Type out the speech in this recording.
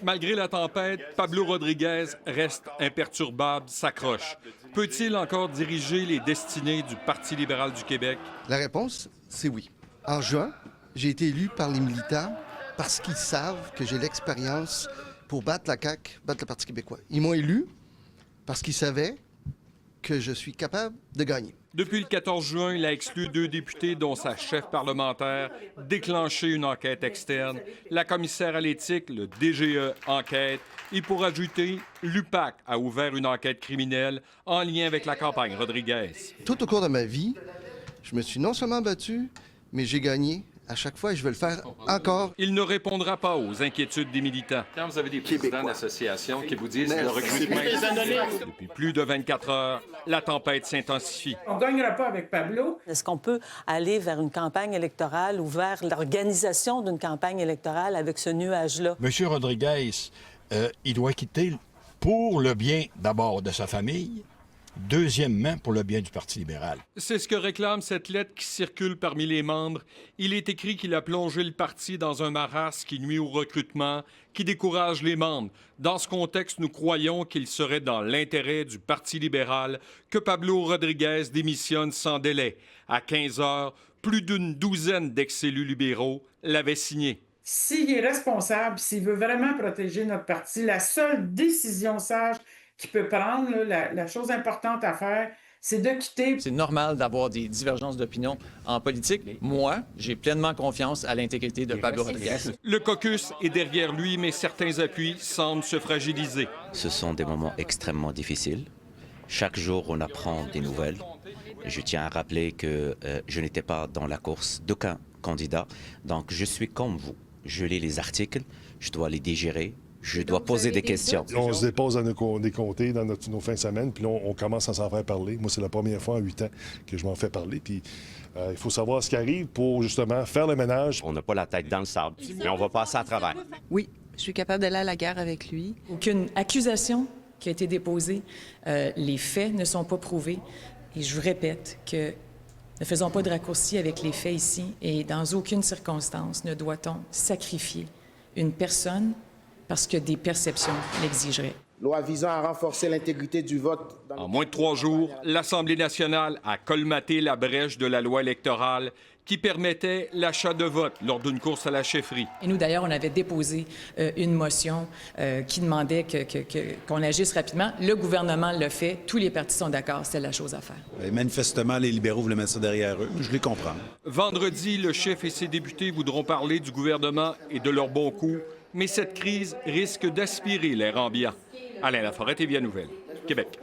Malgré la tempête, Pablo Rodriguez reste imperturbable, s'accroche. Peut-il encore diriger les destinées du Parti libéral du Québec? La réponse, c'est oui. En juin, j'ai été élu par les militants parce qu'ils savent que j'ai l'expérience pour battre la CAQ, battre le Parti québécois. Ils m'ont élu parce qu'ils savaient que je suis capable de gagner. Depuis le 14 juin, il a exclu 2 députés, dont sa chef parlementaire, déclenché une enquête externe. La commissaire à l'éthique, le DGE, enquête. Et pour ajouter, l'UPAC a ouvert une enquête criminelle en lien avec la campagne Rodriguez. Tout au cours de ma vie, je me suis non seulement battu, mais j'ai gagné à chaque fois et je vais le faire encore. Il ne répondra pas aux inquiétudes des militants. Quand vous avez des présidents d'associations qui vous disent que le recrutement... Depuis plus de 24 heures, la tempête s'intensifie. On ne gagnera pas avec Pablo. Est-ce qu'on peut aller vers une campagne électorale ou vers l'organisation d'une campagne électorale avec ce nuage-là? M. Rodriguez, il doit quitter pour le bien d'abord de sa famille, deuxièmement pour le bien du Parti libéral. C'est ce que réclame cette lettre qui circule parmi les membres. Il est écrit qu'il a plongé le parti dans un marasme qui nuit au recrutement, qui décourage les membres. Dans ce contexte, nous croyons qu'il serait dans l'intérêt du Parti libéral que Pablo Rodriguez démissionne sans délai. À 15 heures, plus d'une douzaine d'ex-élus libéraux l'avaient signé. S'il est responsable, s'il veut vraiment protéger notre parti, la seule décision sage qu'il peut prendre, là, la chose importante à faire, c'est de quitter. C'est normal d'avoir des divergences d'opinion en politique. Moi, j'ai pleinement confiance à l'intégrité de Pablo Rodriguez. Le caucus est derrière lui, mais certains appuis semblent se fragiliser. Ce sont des moments extrêmement difficiles. Chaque jour, on apprend des nouvelles. Je tiens à rappeler que je n'étais pas dans la course d'aucun candidat. Donc, je suis comme vous. Je lis les articles, je dois les digérer. Je dois poser des questions. On se dépose dans des comtés, dans nos fins de semaine, puis là, on commence à s'en faire parler. Moi, c'est la première fois en 8 ans que je m'en fais parler. Puis il faut savoir ce qui arrive pour, justement, faire le ménage. On n'a pas la tête dans le sable, mais on va passer à travers. Oui, je suis capable d'aller à la guerre avec lui. Aucune accusation qui a été déposée. Les faits ne sont pas prouvés. Et je vous répète que ne faisons pas de raccourci avec les faits ici. Et dans aucune circonstance ne doit-on sacrifier une personne parce que des perceptions l'exigeraient. Loi visant à renforcer l'intégrité du vote. En moins de 3 jours, l'Assemblée nationale a colmaté la brèche de la loi électorale qui permettait l'achat de vote lors d'une course à la chefferie. Et nous, d'ailleurs, on avait déposé une motion qui demandait qu'on agisse rapidement. Le gouvernement l'a fait. Tous les partis sont d'accord. C'est la chose à faire. Et manifestement, les libéraux voulaient mettre ça derrière eux. Je les comprends. Vendredi, le chef et ses députés voudront parler du gouvernement et de leurs bons coups. Mais cette crise risque d'aspirer l'air ambiant. Alain Laforêt, TVA Nouvelle, Québec.